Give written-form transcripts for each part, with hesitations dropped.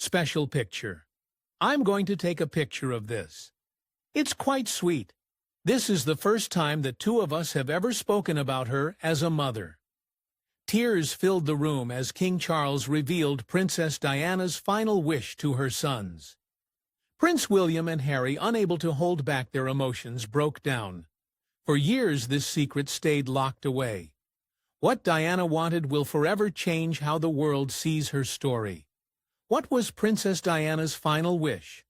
Special picture. I'm going to take a picture of this. It's quite sweet. This is the first time that two of us have ever spoken about her as a mother. Tears filled the room as King Charles revealed Princess Diana's final wish to her sons. Prince William and Harry, unable to hold back their emotions, broke down. For years this secret stayed locked away. What Diana wanted will forever change how the world sees her story. What was Princess Diana's final wish?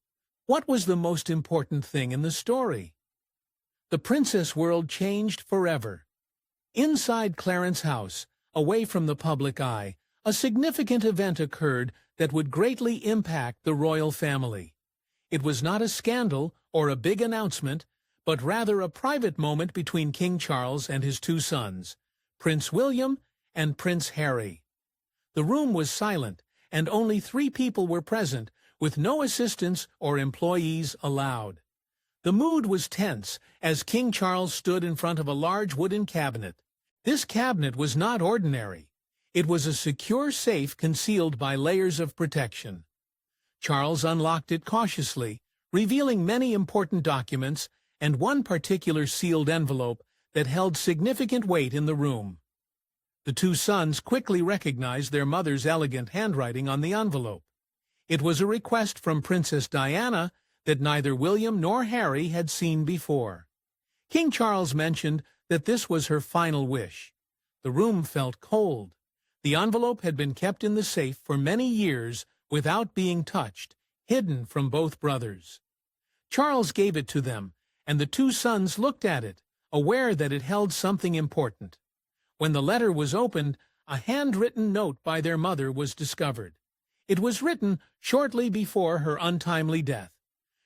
What was the most important thing in the story? The princess world changed forever. Inside Clarence's house, away from the public eye, a significant event occurred that would greatly impact the royal family. It was not a scandal or a big announcement, but rather a private moment between King Charles and his two sons, Prince William and Prince Harry. The room was silent, and only 3 people were present, with no assistants or employees allowed. The mood was tense as King Charles stood in front of a large wooden cabinet. This cabinet was not ordinary. It was a secure safe concealed by layers of protection. Charles unlocked it cautiously, revealing many important documents and one particular sealed envelope that held significant weight in the room. The two sons quickly recognized their mother's elegant handwriting on the envelope. It was a request from Princess Diana that neither William nor Harry had seen before. King Charles mentioned that this was her final wish. The room felt cold. The envelope had been kept in the safe for many years without being touched, hidden from both brothers. Charles gave it to them, and the two sons looked at it, aware that it held something important. When the letter was opened, a handwritten note by their mother was discovered. It was written shortly before her untimely death.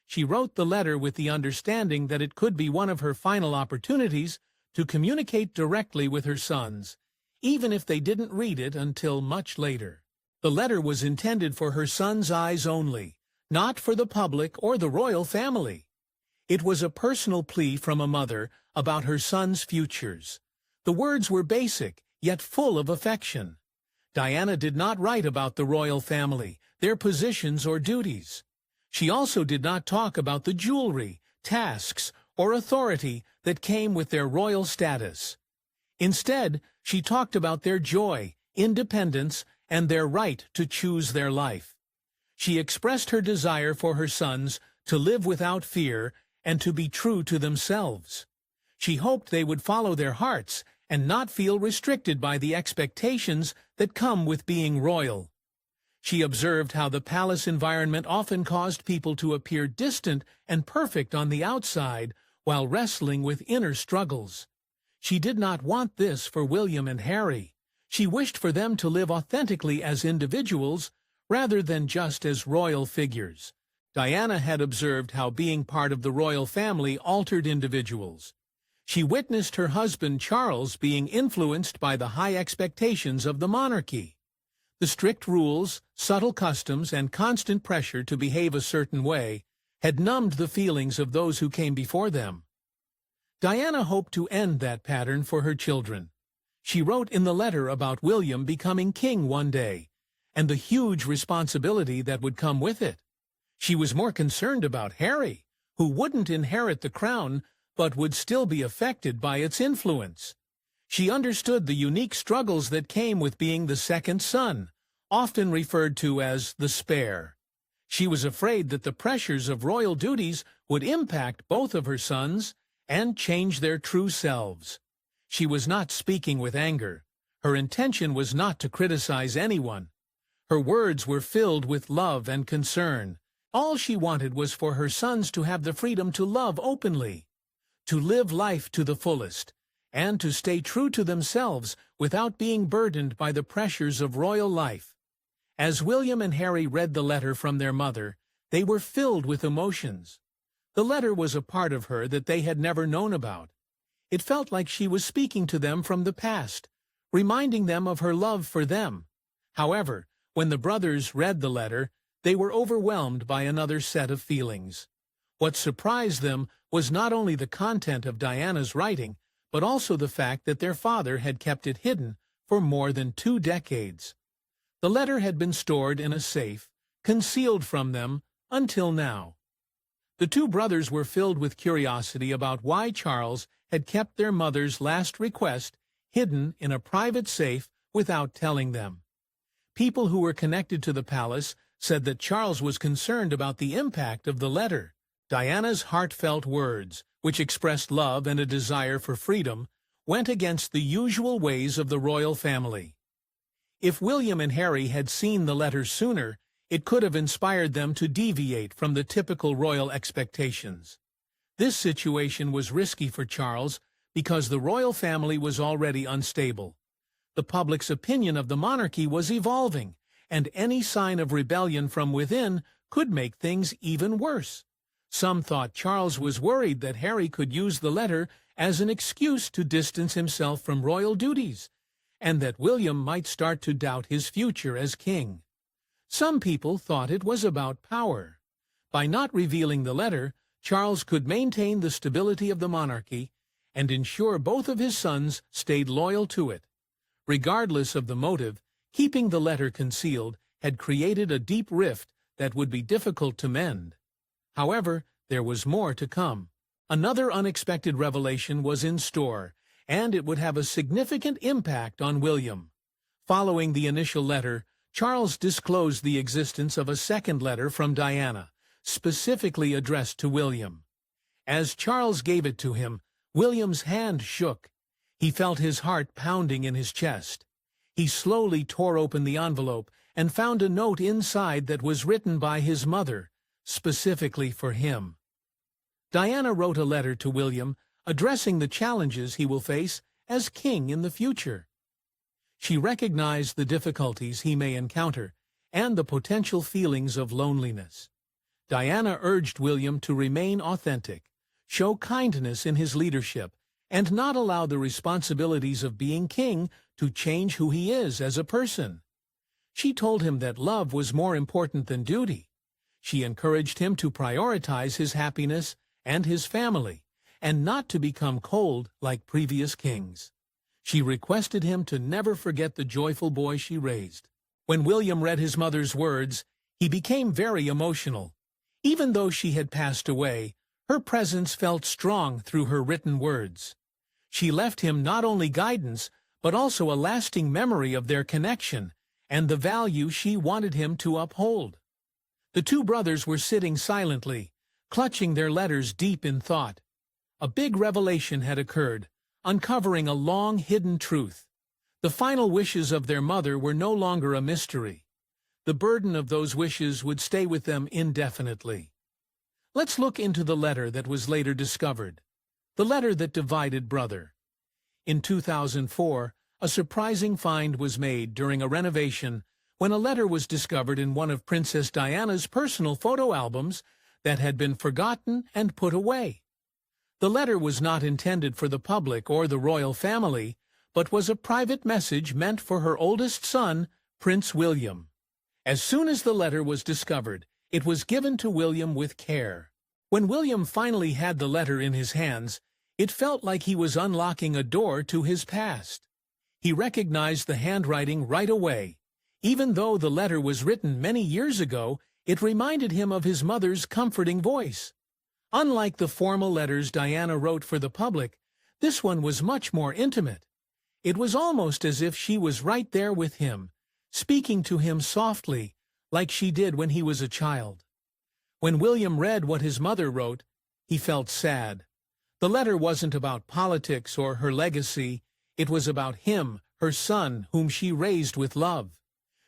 She wrote the letter with the understanding that it could be one of her final opportunities to communicate directly with her sons, even if they didn't read it until much later. The letter was intended for her sons' eyes only, not for the public or the royal family. It was a personal plea from a mother about her sons' futures. The words were basic, yet full of affection. Diana did not write about the royal family, their positions or duties. She also did not talk about the jewelry, tasks, or authority that came with their royal status. Instead, she talked about their joy, independence, and their right to choose their life. She expressed her desire for her sons to live without fear and to be true to themselves. She hoped they would follow their hearts and not feel restricted by the expectations that come with being royal. She observed how the palace environment often caused people to appear distant and perfect on the outside while wrestling with inner struggles. She did not want this for William and Harry. She wished for them to live authentically as individuals rather than just as royal figures. Diana had observed how being part of the royal family altered individuals. She witnessed her husband Charles being influenced by the high expectations of the monarchy. The strict rules, subtle customs, and constant pressure to behave a certain way had numbed the feelings of those who came before them. Diana hoped to end that pattern for her children. She wrote in the letter about William becoming king one day, and the huge responsibility that would come with it. She was more concerned about Harry, who wouldn't inherit the crown but would still be affected by its influence. She understood the unique struggles that came with being the second son, often referred to as the spare. She was afraid that the pressures of royal duties would impact both of her sons and change their true selves. She was not speaking with anger. Her intention was not to criticize anyone. Her words were filled with love and concern. All she wanted was for her sons to have the freedom to love openly, to live life to the fullest, and to stay true to themselves without being burdened by the pressures of royal life. As William and Harry read the letter from their mother, they were filled with emotions. The letter was a part of her that they had never known about. It felt like she was speaking to them from the past, reminding them of her love for them. However, when the brothers read the letter, they were overwhelmed by another set of feelings. What surprised them was not only the content of Diana's writing, but also the fact that their father had kept it hidden for more than 2 decades. The letter had been stored in a safe, concealed from them until now. The two brothers were filled with curiosity about why Charles had kept their mother's last request hidden in a private safe without telling them. People who were connected to the palace said that Charles was concerned about the impact of the letter. Diana's heartfelt words, which expressed love and a desire for freedom, went against the usual ways of the royal family. If William and Harry had seen the letter sooner, it could have inspired them to deviate from the typical royal expectations. This situation was risky for Charles because the royal family was already unstable. The public's opinion of the monarchy was evolving, and any sign of rebellion from within could make things even worse. Some thought Charles was worried that Harry could use the letter as an excuse to distance himself from royal duties, and that William might start to doubt his future as king. Some people thought it was about power. By not revealing the letter, Charles could maintain the stability of the monarchy and ensure both of his sons stayed loyal to it. Regardless of the motive, keeping the letter concealed had created a deep rift that would be difficult to mend. However, there was more to come. Another unexpected revelation was in store, and it would have a significant impact on William. Following the initial letter, Charles disclosed the existence of a second letter from Diana, specifically addressed to William. As Charles gave it to him, William's hand shook. He felt his heart pounding in his chest. He slowly tore open the envelope and found a note inside that was written by his mother, specifically for him. Diana wrote a letter to William addressing the challenges he will face as king in the future. She recognized the difficulties he may encounter and the potential feelings of loneliness. Diana urged William to remain authentic, show kindness in his leadership, and not allow the responsibilities of being king to change who he is as a person. She told him that love was more important than duty. She encouraged him to prioritize his happiness and his family, and not to become cold like previous kings. She requested him to never forget the joyful boy she raised. When William read his mother's words, he became very emotional. Even though she had passed away, her presence felt strong through her written words. She left him not only guidance, but also a lasting memory of their connection and the value she wanted him to uphold. The two brothers were sitting silently, clutching their letters deep in thought. A big revelation had occurred, uncovering a long-hidden truth. The final wishes of their mother were no longer a mystery. The burden of those wishes would stay with them indefinitely. Let's look into the letter that was later discovered. The letter that divided brother. In 2004, a surprising find was made during a renovation when a letter was discovered in one of Princess Diana's personal photo albums that had been forgotten and put away. The letter was not intended for the public or the royal family, but was a private message meant for her oldest son, Prince William. As soon as the letter was discovered, it was given to William with care. When William finally had the letter in his hands, it felt like he was unlocking a door to his past. He recognized the handwriting right away. Even though the letter was written many years ago, it reminded him of his mother's comforting voice. Unlike the formal letters Diana wrote for the public, this one was much more intimate. It was almost as if she was right there with him, speaking to him softly, like she did when he was a child. When William read what his mother wrote, he felt sad. The letter wasn't about politics or her legacy. It was about him, her son, whom she raised with love.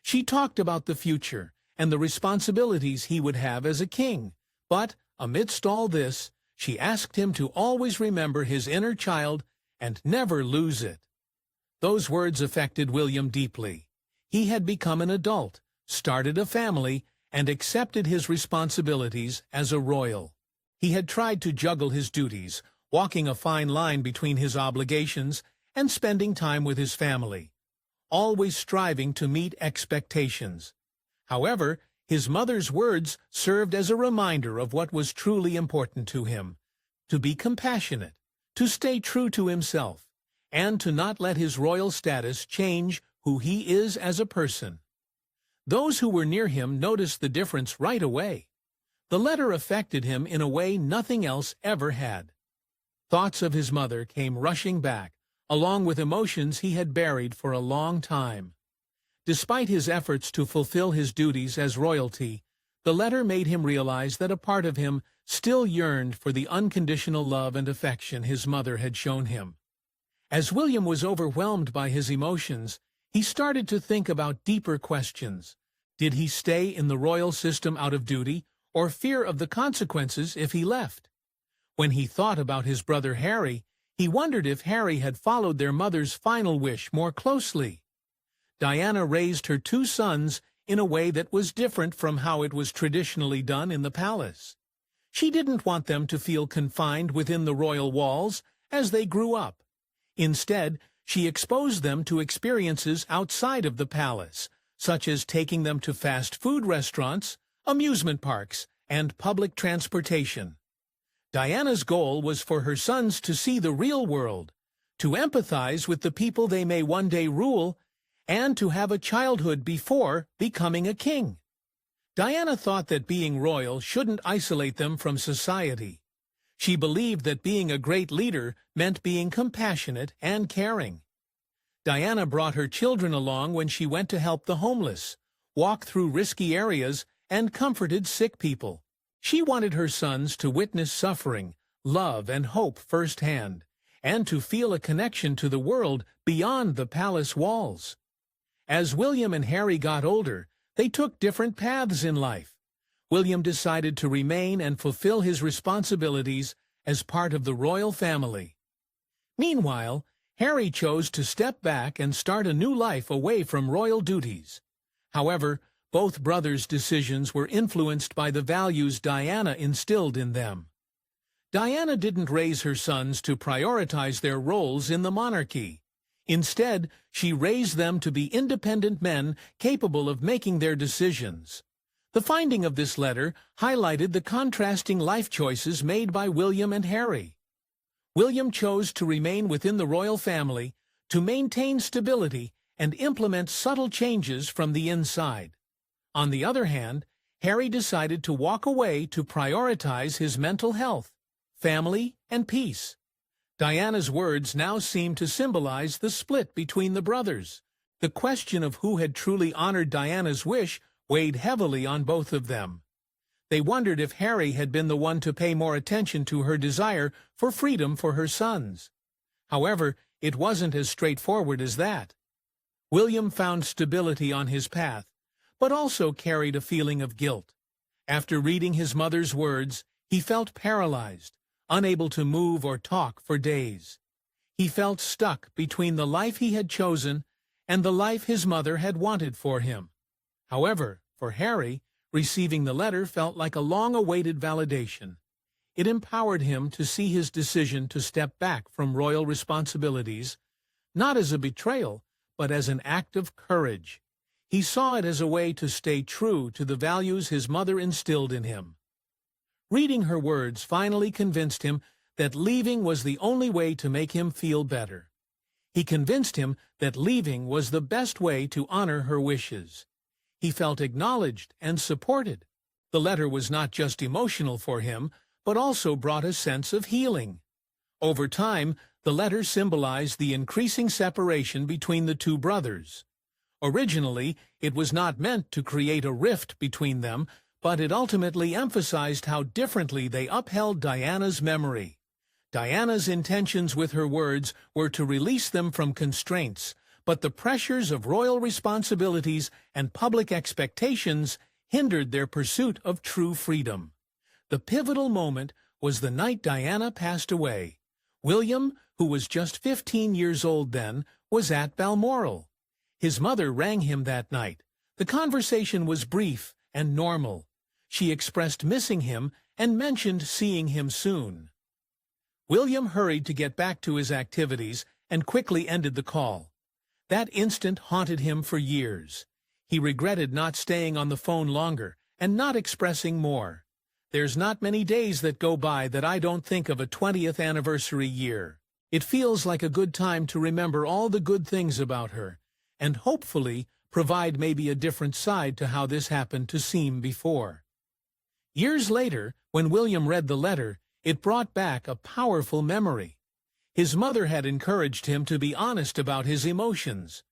She talked about the future and the responsibilities he would have as a king. But, amidst all this, she asked him to always remember his inner child and never lose it. Those words affected William deeply. He had become an adult, started a family, and accepted his responsibilities as a royal. He had tried to juggle his duties, walking a fine line between his obligations and spending time with his family, always striving to meet expectations. However, his mother's words served as a reminder of what was truly important to him: to be compassionate, to stay true to himself, and to not let his royal status change who he is as a person. Those who were near him noticed the difference right away. The letter affected him in a way nothing else ever had. Thoughts of his mother came rushing back, along with emotions he had buried for a long time. Despite his efforts to fulfill his duties as royalty, the letter made him realize that a part of him still yearned for the unconditional love and affection his mother had shown him. As William was overwhelmed by his emotions, he started to think about deeper questions. Did he stay in the royal system out of duty, or fear of the consequences if he left? When he thought about his brother Harry, he wondered if Harry had followed their mother's final wish more closely. Diana raised her two sons in a way that was different from how it was traditionally done in the palace. She didn't want them to feel confined within the royal walls as they grew up. Instead, she exposed them to experiences outside of the palace, such as taking them to fast food restaurants, amusement parks, and public transportation. Diana's goal was for her sons to see the real world, to empathize with the people they may one day rule, and to have a childhood before becoming a king. Diana thought that being royal shouldn't isolate them from society. She believed that being a great leader meant being compassionate and caring. Diana brought her children along when she went to help the homeless, walked through risky areas, and comforted sick people. She wanted her sons to witness suffering, love, and hope firsthand, and to feel a connection to the world beyond the palace walls. As William and Harry got older, they took different paths in life. William decided to remain and fulfill his responsibilities as part of the royal family. Meanwhile, Harry chose to step back and start a new life away from royal duties. However, both brothers' decisions were influenced by the values Diana instilled in them. Diana didn't raise her sons to prioritize their roles in the monarchy. Instead, she raised them to be independent men capable of making their decisions. The finding of this letter highlighted the contrasting life choices made by William and Harry. William chose to remain within the royal family, to maintain stability and implement subtle changes from the inside. On the other hand, Harry decided to walk away to prioritize his mental health, family, and peace. Diana's words now seemed to symbolize the split between the brothers. The question of who had truly honored Diana's wish weighed heavily on both of them. They wondered if Harry had been the one to pay more attention to her desire for freedom for her sons. However, it wasn't as straightforward as that. William found stability on his path, but also carried a feeling of guilt. After reading his mother's words, he felt paralyzed, unable to move or talk for days. He felt stuck between the life he had chosen and the life his mother had wanted for him. However, for Harry, receiving the letter felt like a long-awaited validation. It empowered him to see his decision to step back from royal responsibilities, not as a betrayal, but as an act of courage. He saw it as a way to stay true to the values his mother instilled in him. Reading her words finally convinced him that leaving was the only way to make him feel better. He convinced him that leaving was the best way to honor her wishes. He felt acknowledged and supported. The letter was not just emotional for him, but also brought a sense of healing. Over time, the letter symbolized the increasing separation between the two brothers. Originally, it was not meant to create a rift between them, but it ultimately emphasized how differently they upheld Diana's memory. Diana's intentions with her words were to release them from constraints, but the pressures of royal responsibilities and public expectations hindered their pursuit of true freedom. The pivotal moment was the night Diana passed away. William, who was just 15 years old then, was at Balmoral. His mother rang him that night. The conversation was brief and normal. She expressed missing him and mentioned seeing him soon. William hurried to get back to his activities and quickly ended the call. That instant haunted him for years. He regretted not staying on the phone longer and not expressing more. There's not many days that go by that I don't think of a 20th anniversary year. It feels like a good time to remember all the good things about her, and hopefully provide maybe a different side to how this happened to seem before. Years later, when William read the letter, it brought back a powerful memory. His mother had encouraged him to be honest about his emotions,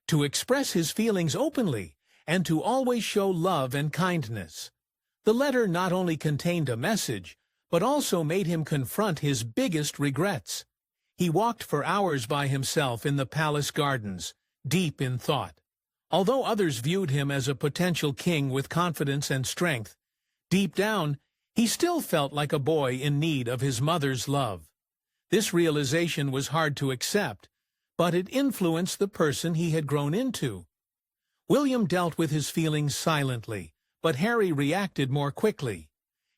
to express his feelings openly, and to always show love and kindness. The letter not only contained a message, but also made him confront his biggest regrets. He walked for hours by himself in the palace gardens, deep in thought. Although others viewed him as a potential king with confidence and strength, deep down, he still felt like a boy in need of his mother's love. This realization was hard to accept, but it influenced the person he had grown into. William dealt with his feelings silently, but Harry reacted more quickly.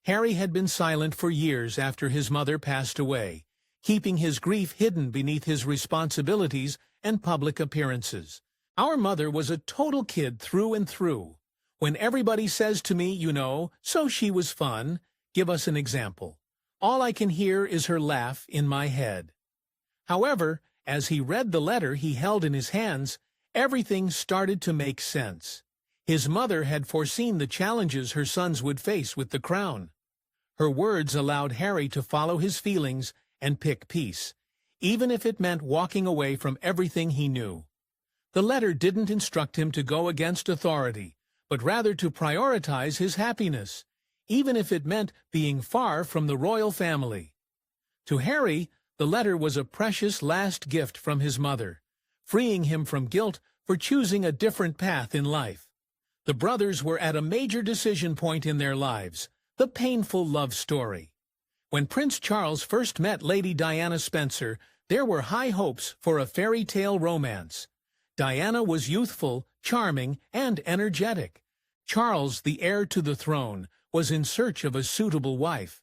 Harry had been silent for years after his mother passed away, keeping his grief hidden beneath his responsibilities and public appearances. Our mother was a total kid through and through. When everybody says to me, so she was fun, give us an example. All I can hear is her laugh in my head. However, as he read the letter he held in his hands, everything started to make sense. His mother had foreseen the challenges her sons would face with the crown. Her words allowed Harry to follow his feelings and pick peace, even if it meant walking away from everything he knew. The letter didn't instruct him to go against authority, but rather to prioritize his happiness, even if it meant being far from the royal family. To Harry, the letter was a precious last gift from his mother, freeing him from guilt for choosing a different path in life. The brothers were at a major decision point in their lives, the painful love story. When Prince Charles first met Lady Diana Spencer, there were high hopes for a fairy tale romance. Diana was youthful, charming, and energetic. Charles, the heir to the throne, was in search of a suitable wife.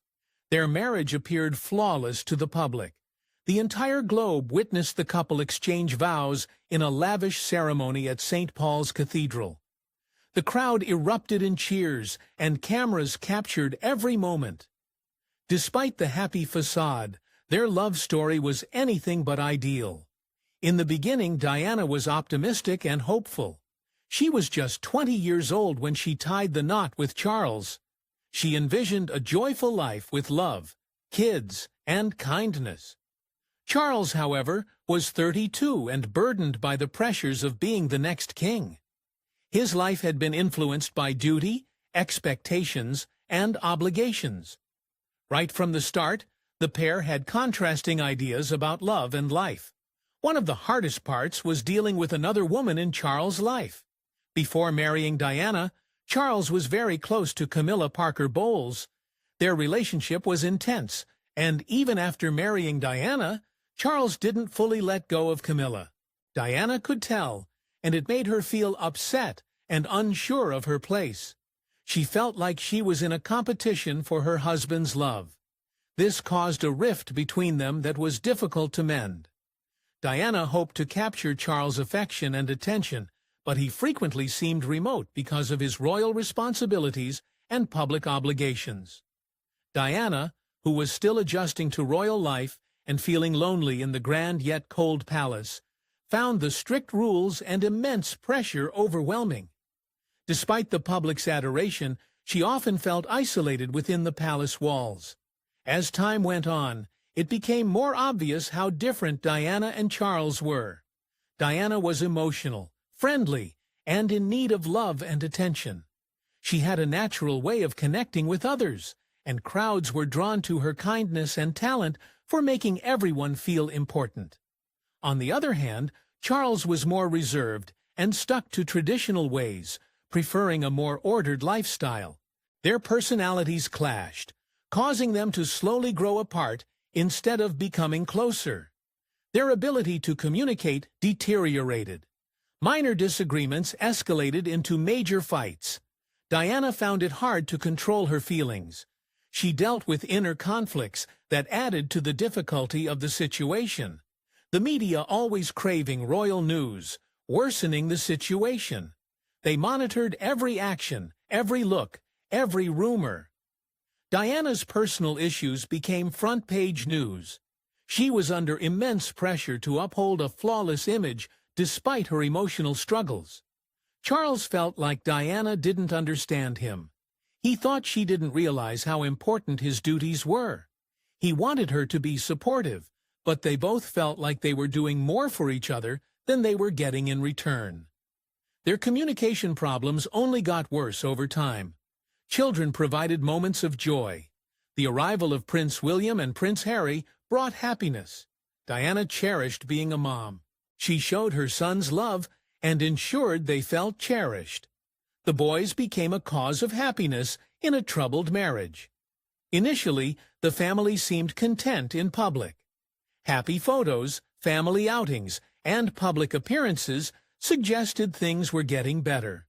Their marriage appeared flawless to the public. The entire globe witnessed the couple exchange vows in a lavish ceremony at St. Paul's Cathedral. The crowd erupted in cheers, and cameras captured every moment. Despite the happy facade, their love story was anything but ideal. In the beginning, Diana was optimistic and hopeful. She was just 20 years old when she tied the knot with Charles. She envisioned a joyful life with love, kids, and kindness. Charles, however, was 32 and burdened by the pressures of being the next king. His life had been influenced by duty, expectations, and obligations. Right from the start, the pair had contrasting ideas about love and life. One of the hardest parts was dealing with another woman in Charles' life. Before marrying Diana, Charles was very close to Camilla Parker Bowles. Their relationship was intense, and even after marrying Diana, Charles didn't fully let go of Camilla. Diana could tell, and it made her feel upset and unsure of her place. She felt like she was in a competition for her husband's love. This caused a rift between them that was difficult to mend. Diana hoped to capture Charles' affection and attention, but he frequently seemed remote because of his royal responsibilities and public obligations. Diana, who was still adjusting to royal life and feeling lonely in the grand yet cold palace, found the strict rules and immense pressure overwhelming. Despite the public's adoration, she often felt isolated within the palace walls. As time went on, it became more obvious how different Diana and Charles were. Diana was emotional, friendly, and in need of love and attention. She had a natural way of connecting with others, and crowds were drawn to her kindness and talent for making everyone feel important. On the other hand, Charles was more reserved and stuck to traditional ways, preferring a more ordered lifestyle. Their personalities clashed, causing them to slowly grow apart instead of becoming closer. Their ability to communicate deteriorated. Minor disagreements escalated into major fights. Diana found it hard to control her feelings. She dealt with inner conflicts that added to the difficulty of the situation. The media always craving royal news, worsening the situation. They monitored every action, every look, every rumor. Diana's personal issues became front-page news. She was under immense pressure to uphold a flawless image despite her emotional struggles. Charles felt like Diana didn't understand him. He thought she didn't realize how important his duties were. He wanted her to be supportive, but they both felt like they were doing more for each other than they were getting in return. Their communication problems only got worse over time. Children provided moments of joy. The arrival of Prince William and Prince Harry brought happiness. Diana cherished being a mom. She showed her sons love and ensured they felt cherished. The boys became a cause of happiness in a troubled marriage. Initially, the family seemed content in public. Happy photos, family outings, and public appearances suggested things were getting better.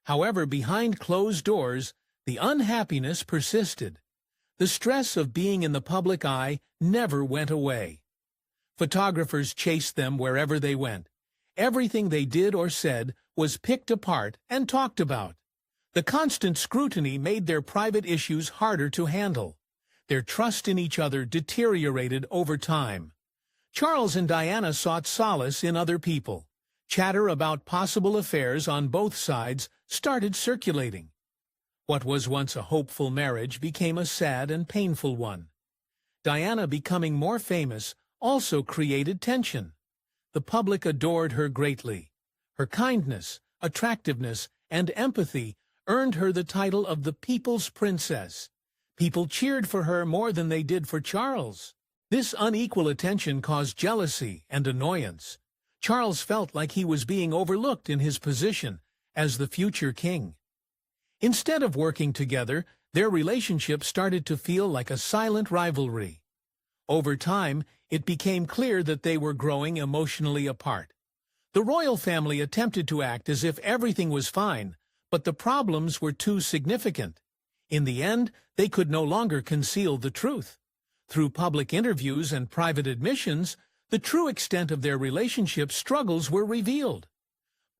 However, behind closed doors, the unhappiness persisted. The stress of being in the public eye never went away. Photographers chased them wherever they went. Everything they did or said was picked apart and talked about. The constant scrutiny made their private issues harder to handle. Their trust in each other deteriorated over time. Charles and Diana sought solace in other people. Chatter about possible affairs on both sides started circulating. What was once a hopeful marriage became a sad and painful one. Diana becoming more famous also created tension. The public adored her greatly. Her kindness, attractiveness, and empathy earned her the title of the People's Princess. People cheered for her more than they did for Charles. This unequal attention caused jealousy and annoyance. Charles felt like he was being overlooked in his position as the future king. Instead of working together, their relationship started to feel like a silent rivalry. Over time, it became clear that they were growing emotionally apart. The royal family attempted to act as if everything was fine, but the problems were too significant. In the end, they could no longer conceal the truth. Through public interviews and private admissions, the true extent of their relationship struggles were revealed.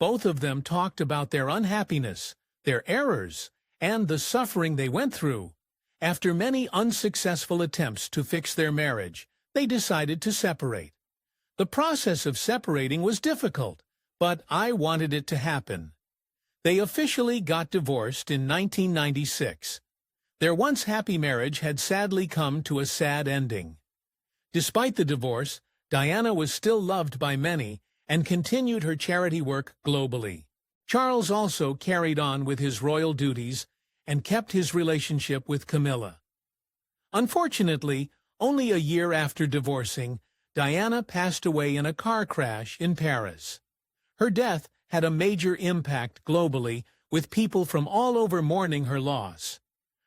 Both of them talked about their unhappiness, their errors, and the suffering they went through. After many unsuccessful attempts to fix their marriage, they decided to separate. The process of separating was difficult, but I wanted it to happen. They officially got divorced in 1996. Their once happy marriage had sadly come to a sad ending. Despite the divorce, Diana was still loved by many and continued her charity work globally. Charles also carried on with his royal duties and kept his relationship with Camilla. Unfortunately, only a year after divorcing, Diana passed away in a car crash in Paris. Her death had a major impact globally, with people from all over mourning her loss.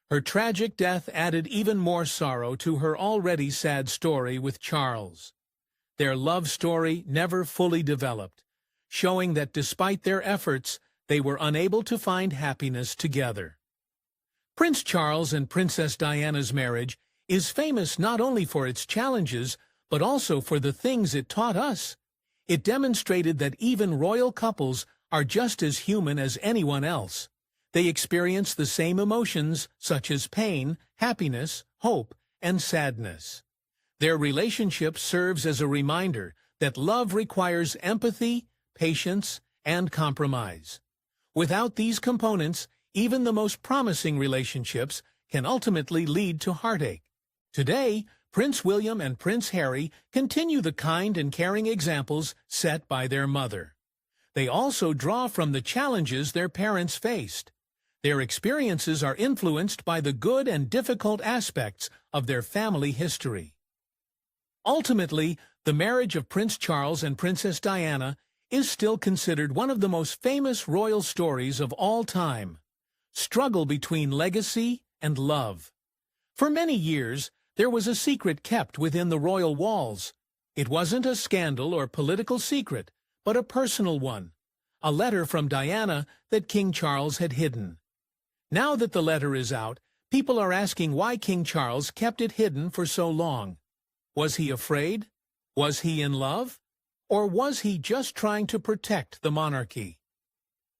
Her tragic death added even more sorrow to her already sad story with Charles. Their love story never fully developed, showing that despite their efforts, they were unable to find happiness together. Prince Charles and Princess Diana's marriage is famous not only for its challenges, but also for the things it taught us. It demonstrated that even royal couples are just as human as anyone else. They experience the same emotions, such as pain, happiness, hope, and sadness. Their relationship serves as a reminder that love requires empathy, patience, and compromise. Without these components, even the most promising relationships can ultimately lead to heartache. Today, Prince William and Prince Harry continue the kind and caring examples set by their mother. They also draw from the challenges their parents faced. Their experiences are influenced by the good and difficult aspects of their family history. Ultimately, the marriage of Prince Charles and Princess Diana is still considered one of the most famous royal stories of all time. Struggle between legacy and love. For many years, there was a secret kept within the royal walls. It wasn't a scandal or political secret, but a personal one. A letter from Diana that King Charles had hidden. Now that the letter is out, people are asking why King Charles kept it hidden for so long. Was he afraid? Was he in love? Or was he just trying to protect the monarchy?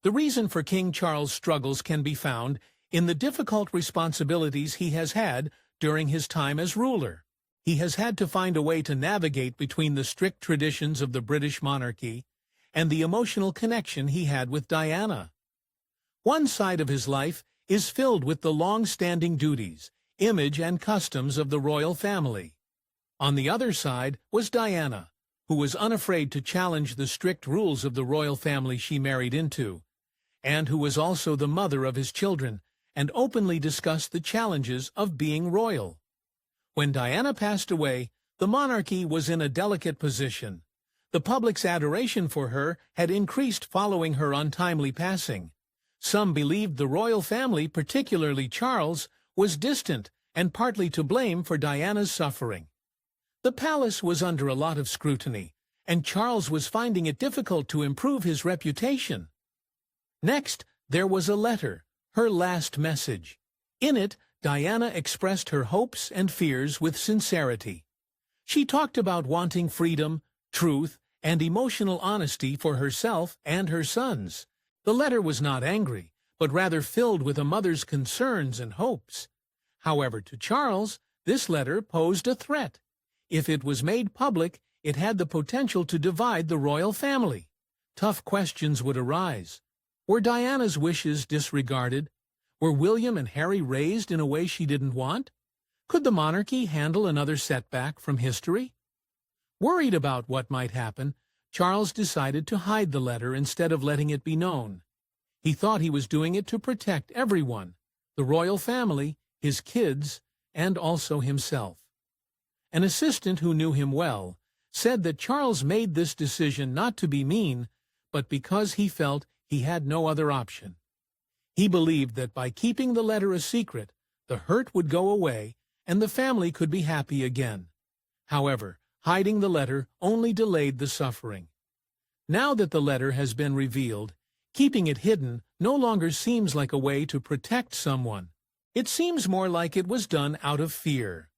The reason for King Charles' struggles can be found in the difficult responsibilities he has had during his time as ruler. He has had to find a way to navigate between the strict traditions of the British monarchy and the emotional connection he had with Diana. One side of his life is filled with the long-standing duties, image, and customs of the royal family. On the other side was Diana, who was unafraid to challenge the strict rules of the royal family she married into, and who was also the mother of his children, and openly discussed the challenges of being royal. When Diana passed away, the monarchy was in a delicate position. The public's adoration for her had increased following her untimely passing. Some believed the royal family, particularly Charles, was distant and partly to blame for Diana's suffering. The palace was under a lot of scrutiny, and Charles was finding it difficult to improve his reputation. Next, there was a letter, her last message. In it, Diana expressed her hopes and fears with sincerity. She talked about wanting freedom, truth, and emotional honesty for herself and her sons. The letter was not angry, but rather filled with a mother's concerns and hopes. However, to Charles, this letter posed a threat. If it was made public, it had the potential to divide the royal family. Tough questions would arise. Were Diana's wishes disregarded? Were William and Harry raised in a way she didn't want? Could the monarchy handle another setback from history? Worried about what might happen, Charles decided to hide the letter instead of letting it be known. He thought he was doing it to protect everyone, the royal family, his kids, and also himself. An assistant who knew him well said that Charles made this decision not to be mean, but because he felt he had no other option. He believed that by keeping the letter a secret, the hurt would go away and the family could be happy again. However, hiding the letter only delayed the suffering. Now that the letter has been revealed, keeping it hidden no longer seems like a way to protect someone. It seems more like it was done out of fear.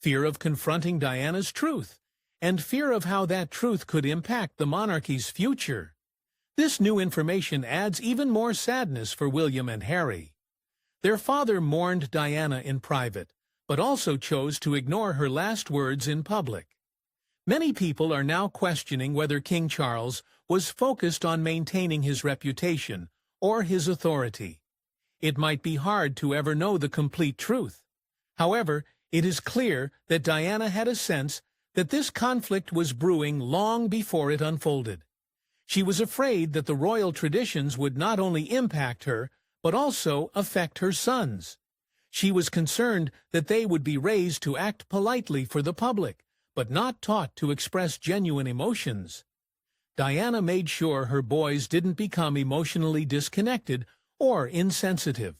Fear of confronting Diana's truth, and fear of how that truth could impact the monarchy's future. This new information adds even more sadness for William and Harry. Their father mourned Diana in private, but also chose to ignore her last words in public. Many people are now questioning whether King Charles was focused on maintaining his reputation or his authority. It might be hard to ever know the complete truth. However, it is clear that Diana had a sense that this conflict was brewing long before it unfolded. She was afraid that the royal traditions would not only impact her, but also affect her sons. She was concerned that they would be raised to act politely for the public, but not taught to express genuine emotions. Diana made sure her boys didn't become emotionally disconnected or insensitive.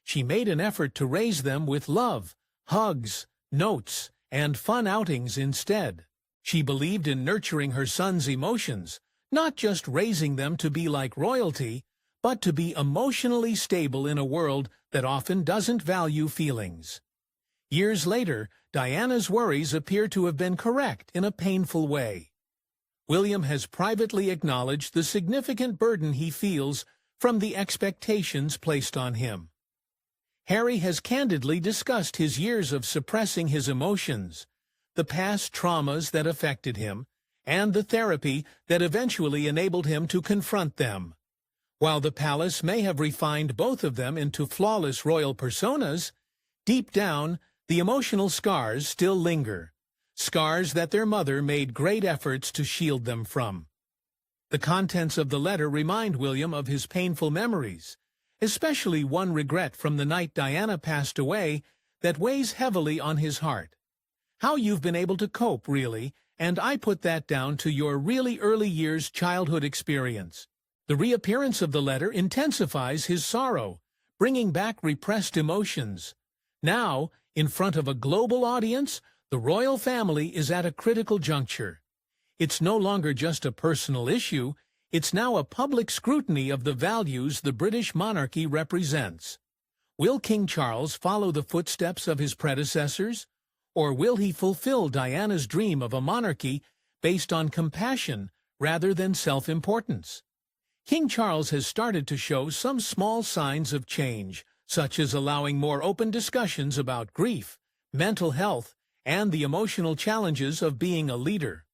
She made an effort to raise them with love, hugs, notes, and fun outings instead. She believed in nurturing her sons' emotions, not just raising them to be like royalty, but to be emotionally stable in a world that often doesn't value feelings. Years later, Diana's worries appear to have been correct in a painful way. William has privately acknowledged the significant burden he feels from the expectations placed on him. Harry has candidly discussed his years of suppressing his emotions, the past traumas that affected him, and the therapy that eventually enabled him to confront them. While the palace may have refined both of them into flawless royal personas, deep down, the emotional scars still linger, scars that their mother made great efforts to shield them from. The contents of the letter remind William of his painful memories, especially one regret from the night Diana passed away that weighs heavily on his heart. How you've been able to cope, really, and I put that down to your really early years childhood experience. The reappearance of the letter intensifies his sorrow, bringing back repressed emotions. Now, in front of a global audience, the royal family is at a critical juncture. It's no longer just a personal issue, it's now a public scrutiny of the values the British monarchy represents. Will King Charles follow the footsteps of his predecessors? Or will he fulfill Diana's dream of a monarchy based on compassion rather than self-importance? King Charles has started to show some small signs of change, such as allowing more open discussions about grief, mental health, and the emotional challenges of being a leader.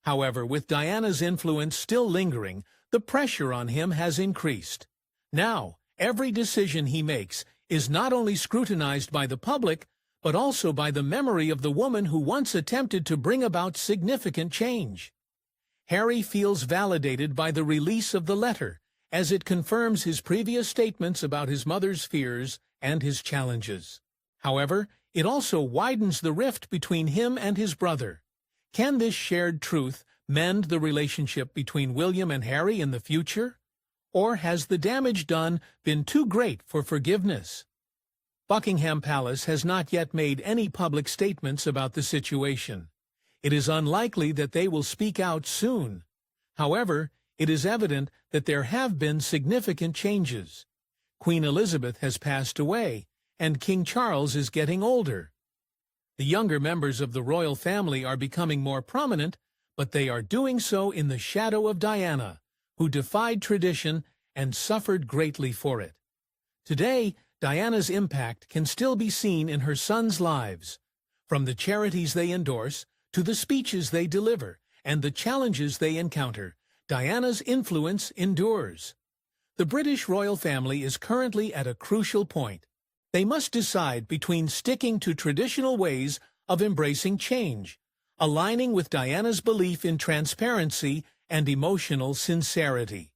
However, with Diana's influence still lingering, the pressure on him has increased. Now, every decision he makes is not only scrutinized by the public, but also by the memory of the woman who once attempted to bring about significant change. Harry feels validated by the release of the letter, as it confirms his previous statements about his mother's fears and his challenges. However, it also widens the rift between him and his brother. Can this shared truth mend the relationship between William and Harry in the future? Or has the damage done been too great for forgiveness? Buckingham Palace has not yet made any public statements about the situation. It is unlikely that they will speak out soon. However, it is evident that there have been significant changes. Queen Elizabeth has passed away, and King Charles is getting older. The younger members of the royal family are becoming more prominent, but they are doing so in the shadow of Diana, who defied tradition and suffered greatly for it. Today, Diana's impact can still be seen in her sons' lives, from the charities they endorse to the speeches they deliver and the challenges they encounter. Diana's influence endures. The British royal family is currently at a crucial point. They must decide between sticking to traditional ways of embracing change, aligning with Diana's belief in transparency and emotional sincerity.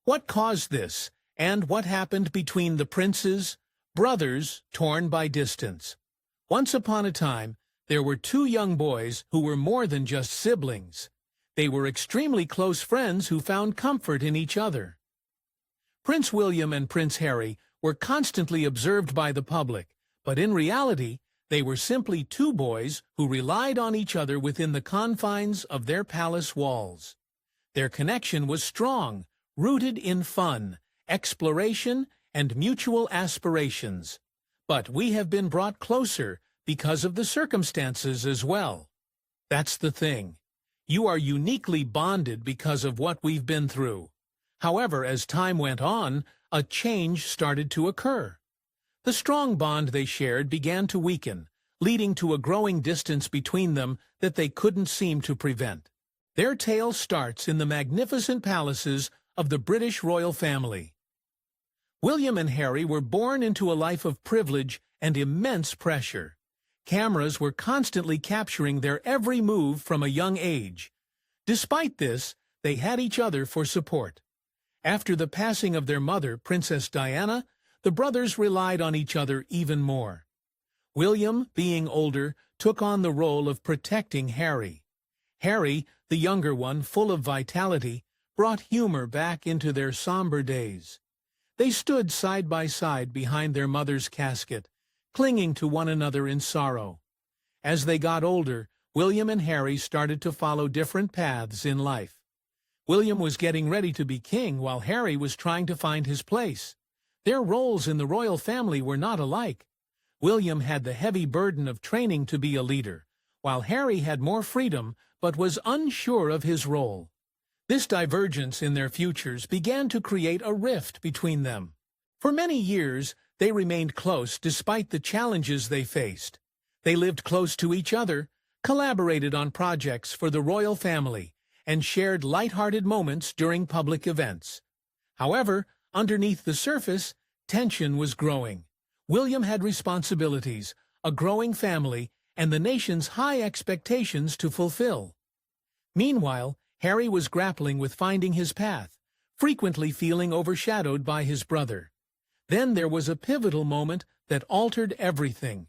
What caused this, and what happened between the princes, brothers torn by distance? Once upon a time, there were two young boys who were more than just siblings. They were extremely close friends who found comfort in each other. Prince William and Prince Harry were constantly observed by the public, but in reality, they were simply two boys who relied on each other within the confines of their palace walls. Their connection was strong, rooted in fun, exploration, and mutual aspirations. But we have been brought closer because of the circumstances as well. That's the thing. You are uniquely bonded because of what we've been through. However, as time went on, a change started to occur. The strong bond they shared began to weaken, leading to a growing distance between them that they couldn't seem to prevent. Their tale starts in the magnificent palaces of the British royal family. William and Harry were born into a life of privilege and immense pressure. Cameras were constantly capturing their every move from a young age. Despite this, they had each other for support. After the passing of their mother, Princess Diana, the brothers relied on each other even more. William, being older, took on the role of protecting Harry. Harry, the younger one, full of vitality, brought humor back into their somber days. They stood side by side behind their mother's casket, clinging to one another in sorrow. As they got older, William and Harry started to follow different paths in life. William was getting ready to be king while Harry was trying to find his place. Their roles in the royal family were not alike. William had the heavy burden of training to be a leader, while Harry had more freedom but was unsure of his role. This divergence in their futures began to create a rift between them. For many years, they remained close despite the challenges they faced. They lived close to each other, collaborated on projects for the royal family, and shared light-hearted moments during public events. However, underneath the surface, tension was growing. William had responsibilities, a growing family, and the nation's high expectations to fulfill. Meanwhile, Harry was grappling with finding his path, frequently feeling overshadowed by his brother. Then there was a pivotal moment that altered everything.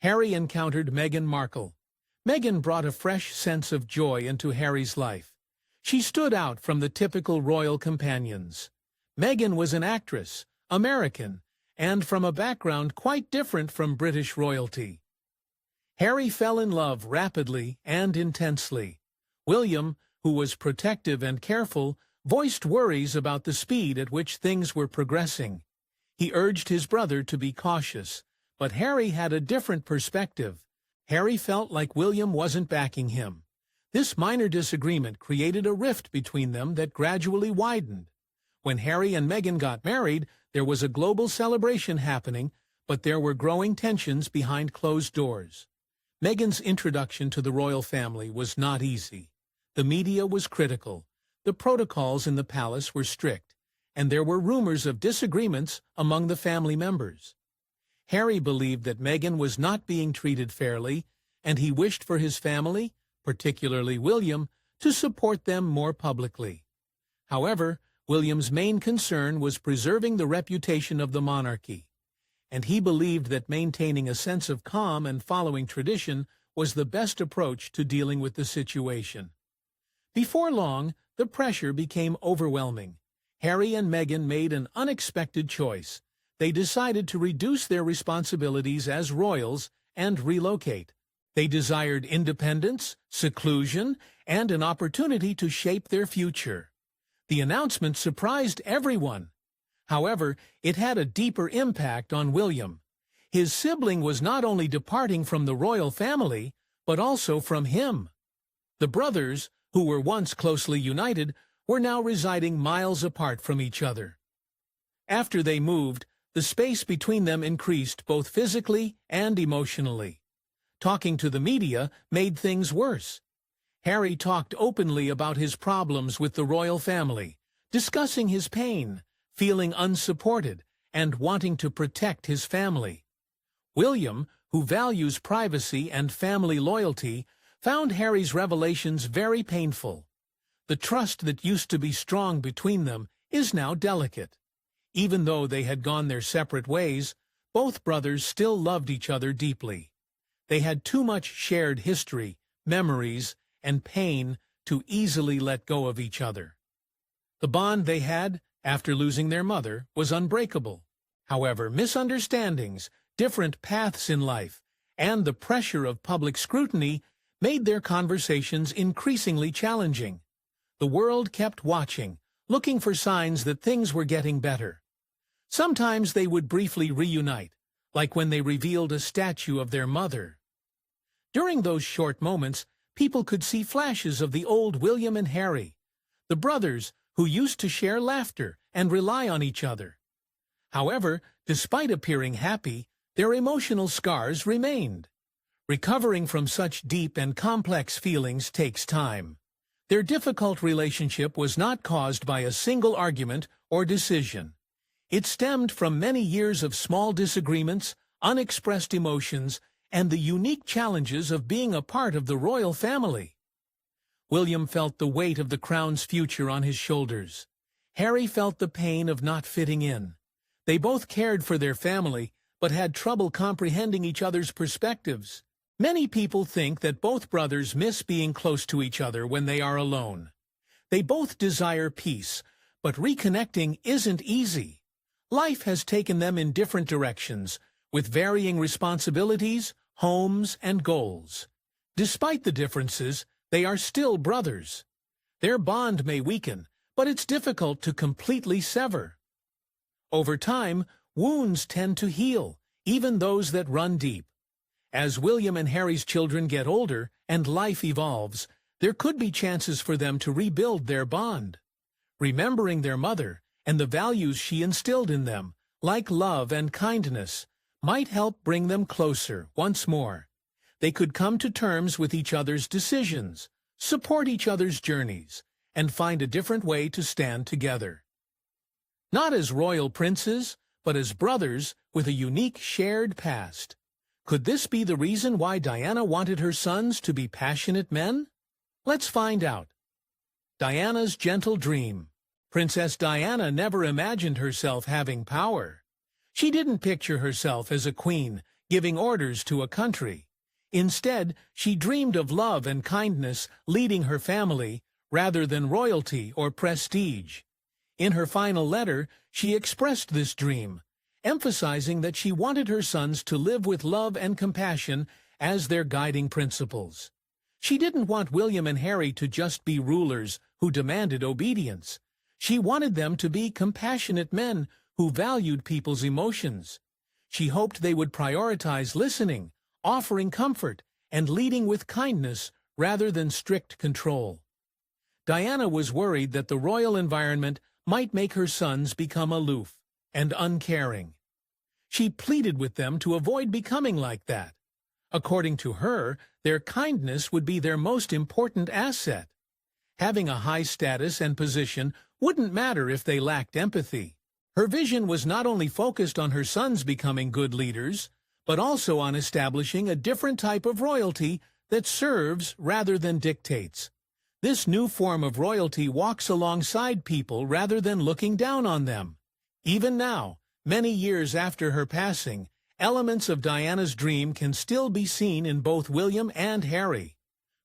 Harry encountered Meghan Markle. Meghan brought a fresh sense of joy into Harry's life. She stood out from the typical royal companions. Meghan was an actress, American, and from a background quite different from British royalty. Harry fell in love rapidly and intensely. William, who was protective and careful, voiced worries about the speed at which things were progressing. He urged his brother to be cautious, but Harry had a different perspective. Harry felt like William wasn't backing him. This minor disagreement created a rift between them that gradually widened. When Harry and Meghan got married, there was a global celebration happening, but there were growing tensions behind closed doors. Meghan's introduction to the royal family was not easy. The media was critical, the protocols in the palace were strict, and there were rumors of disagreements among the family members. Harry believed that Meghan was not being treated fairly, and he wished for his family, particularly William, to support them more publicly. However, William's main concern was preserving the reputation of the monarchy, and he believed that maintaining a sense of calm and following tradition was the best approach to dealing with the situation. Before long, the pressure became overwhelming. Harry and Meghan made an unexpected choice. They decided to reduce their responsibilities as royals and relocate. They desired independence, seclusion, and an opportunity to shape their future. The announcement surprised everyone. However, it had a deeper impact on William. His sibling was not only departing from the royal family, but also from him. The brothers, who were once closely united, were now residing miles apart from each other. After they moved, the space between them increased both physically and emotionally. Talking to the media made things worse. Harry talked openly about his problems with the royal family, discussing his pain, feeling unsupported, and wanting to protect his family. William, who values privacy and family loyalty, found Harry's revelations very painful. The trust that used to be strong between them is now delicate. Even though they had gone their separate ways, both brothers still loved each other deeply. They had too much shared history, memories, and pain to easily let go of each other. The bond they had, after losing their mother, was unbreakable. However, misunderstandings, different paths in life, and the pressure of public scrutiny made their conversations increasingly challenging. The world kept watching, looking for signs that things were getting better. Sometimes they would briefly reunite, like when they revealed a statue of their mother. During those short moments, people could see flashes of the old William and Harry, the brothers who used to share laughter and rely on each other. However, despite appearing happy, their emotional scars remained. Recovering from such deep and complex feelings takes time. Their difficult relationship was not caused by a single argument or decision. It stemmed from many years of small disagreements, unexpressed emotions, and the unique challenges of being a part of the royal family. William felt the weight of the crown's future on his shoulders. Harry felt the pain of not fitting in. They both cared for their family, but had trouble comprehending each other's perspectives. Many people think that both brothers miss being close to each other when they are alone. They both desire peace, but reconnecting isn't easy. Life has taken them in different directions, with varying responsibilities, homes, and goals. Despite the differences, they are still brothers. Their bond may weaken, but it's difficult to completely sever. Over time, wounds tend to heal, even those that run deep. As William and Harry's children get older and life evolves, there could be chances for them to rebuild their bond. Remembering their mother and the values she instilled in them, like love and kindness, might help bring them closer once more. They could come to terms with each other's decisions, support each other's journeys, and find a different way to stand together. Not as royal princes, but as brothers with a unique shared past. Could this be the reason why Diana wanted her sons to be passionate men? Let's find out. Diana's gentle dream. Princess Diana never imagined herself having power. She didn't picture herself as a queen, giving orders to a country. Instead, she dreamed of love and kindness leading her family, rather than royalty or prestige. In her final letter, she expressed this dream, emphasizing that she wanted her sons to live with love and compassion as their guiding principles. She didn't want William and Harry to just be rulers who demanded obedience. She wanted them to be compassionate men who valued people's emotions. She hoped they would prioritize listening, offering comfort, and leading with kindness rather than strict control. Diana was worried that the royal environment might make her sons become aloof and uncaring. She pleaded with them to avoid becoming like that. According to her, their kindness would be their most important asset. having a high status and position wouldn't matter if they lacked empathy. Her vision was not only focused on her sons becoming good leaders, but also on establishing a different type of royalty that serves rather than dictates. This new form of royalty walks alongside people rather than looking down on them. Even now, many years after her passing, elements of Diana's dream can still be seen in both William and Harry.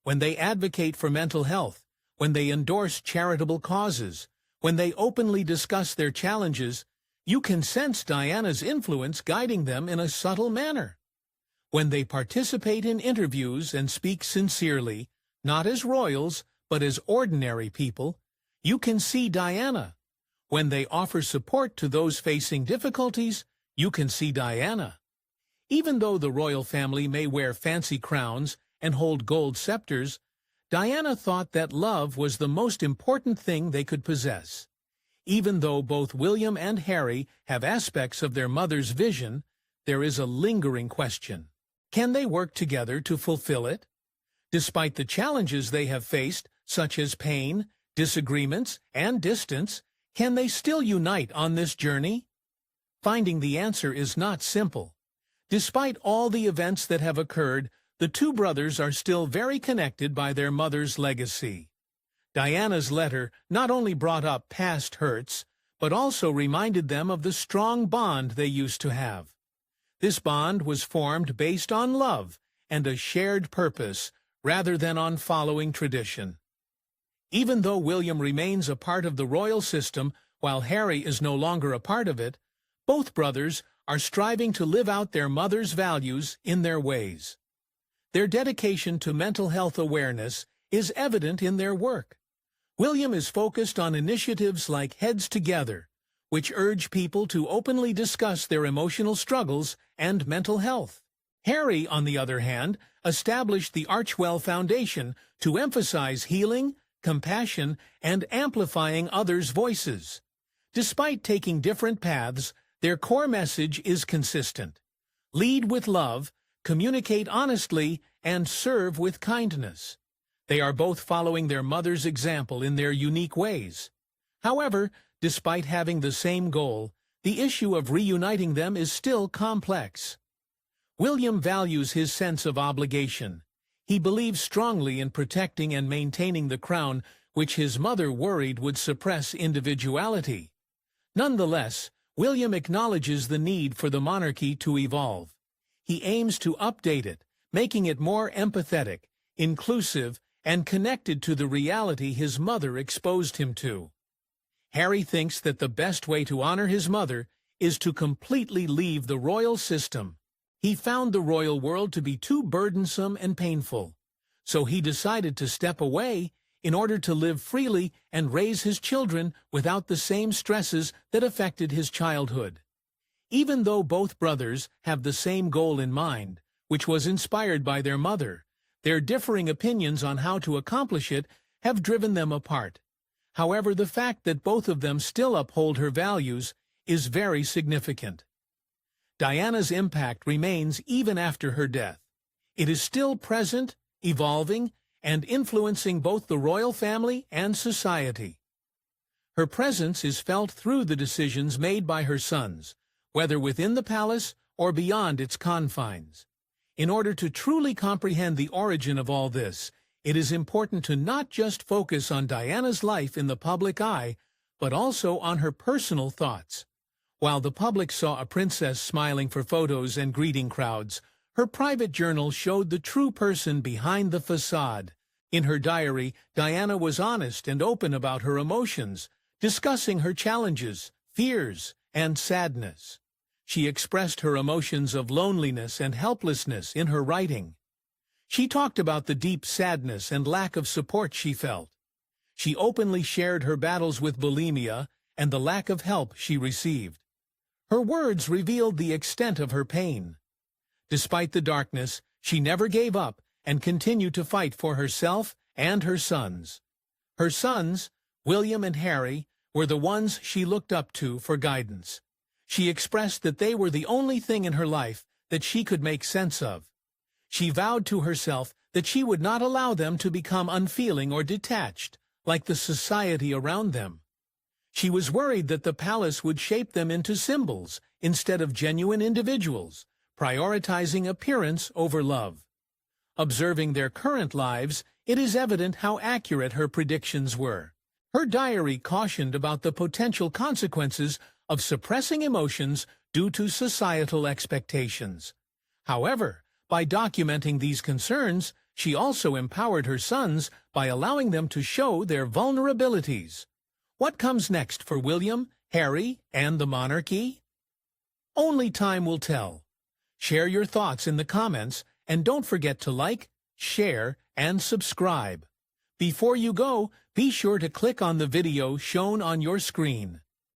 When they advocate for mental health, when they endorse charitable causes, when they openly discuss their challenges, you can sense Diana's influence guiding them in a subtle manner. When they participate in interviews and speak sincerely, not as royals, but as ordinary people, you can see Diana. When they offer support to those facing difficulties, you can see Diana. Even though the royal family may wear fancy crowns and hold gold scepters, Diana thought that love was the most important thing they could possess. Even though both William and Harry have aspects of their mother's vision, there is a lingering question. Can they work together to fulfill it? Despite the challenges they have faced, such as pain, disagreements, and distance, can they still unite on this journey? Finding the answer is not simple. Despite all the events that have occurred, the two brothers are still very connected by their mother's legacy. Diana's letter not only brought up past hurts, but also reminded them of the strong bond they used to have. This bond was formed based on love and a shared purpose rather than on following tradition. Even though William remains a part of the royal system while Harry is no longer a part of it, both brothers are striving to live out their mother's values in their ways. Their dedication to mental health awareness is evident in their work. William is focused on initiatives like Heads Together, which urge people to openly discuss their emotional struggles and mental health. Harry, on the other hand, established the Archwell Foundation to emphasize healing, compassion, and amplifying others' voices. Despite taking different paths, their core message is consistent. Lead with love, communicate honestly, and serve with kindness. They are both following their mother's example in their unique ways. However, despite having the same goal, the issue of reuniting them is still complex. William values his sense of obligation. He believes strongly in protecting and maintaining the crown, which his mother worried would suppress individuality. Nonetheless, William acknowledges the need for the monarchy to evolve. He aims to update it, making it more empathetic, inclusive, and connected to the reality his mother exposed him to. Harry thinks that the best way to honor his mother is to completely leave the royal system. He found the royal world to be too burdensome and painful, so he decided to step away in order to live freely and raise his children without the same stresses that affected his childhood. Even though both brothers have the same goal in mind, which was inspired by their mother, their differing opinions on how to accomplish it have driven them apart. However, the fact that both of them still uphold her values is very significant. Diana's impact remains even after her death. It is still present, evolving, and influencing both the royal family and society. Her presence is felt through the decisions made by her sons, whether within the palace or beyond its confines. In order to truly comprehend the origin of all this, it is important to not just focus on Diana's life in the public eye, but also on her personal thoughts. While the public saw a princess smiling for photos and greeting crowds, her private journal showed the true person behind the facade. In her diary, Diana was honest and open about her emotions, discussing her challenges, fears, and sadness. She expressed her emotions of loneliness and helplessness in her writing. She talked about the deep sadness and lack of support she felt. She openly shared her battles with bulimia and the lack of help she received. Her words revealed the extent of her pain. Despite the darkness, she never gave up and continued to fight for herself and her sons. Her sons, William and Harry, were the ones she looked up to for guidance. She expressed that they were the only thing in her life that she could make sense of. She vowed to herself that she would not allow them to become unfeeling or detached, like the society around them. She was worried that the palace would shape them into symbols instead of genuine individuals, prioritizing appearance over love. Observing their current lives, it is evident how accurate her predictions were. Her diary cautioned about the potential consequences of suppressing emotions due to societal expectations. However, by documenting these concerns, she also empowered her sons by allowing them to show their vulnerabilities. What comes next for William, Harry, and the monarchy? Only time will tell. Share your thoughts in the comments, and don't forget to like, share, and subscribe. Before you go, be sure to click on the video shown on your screen.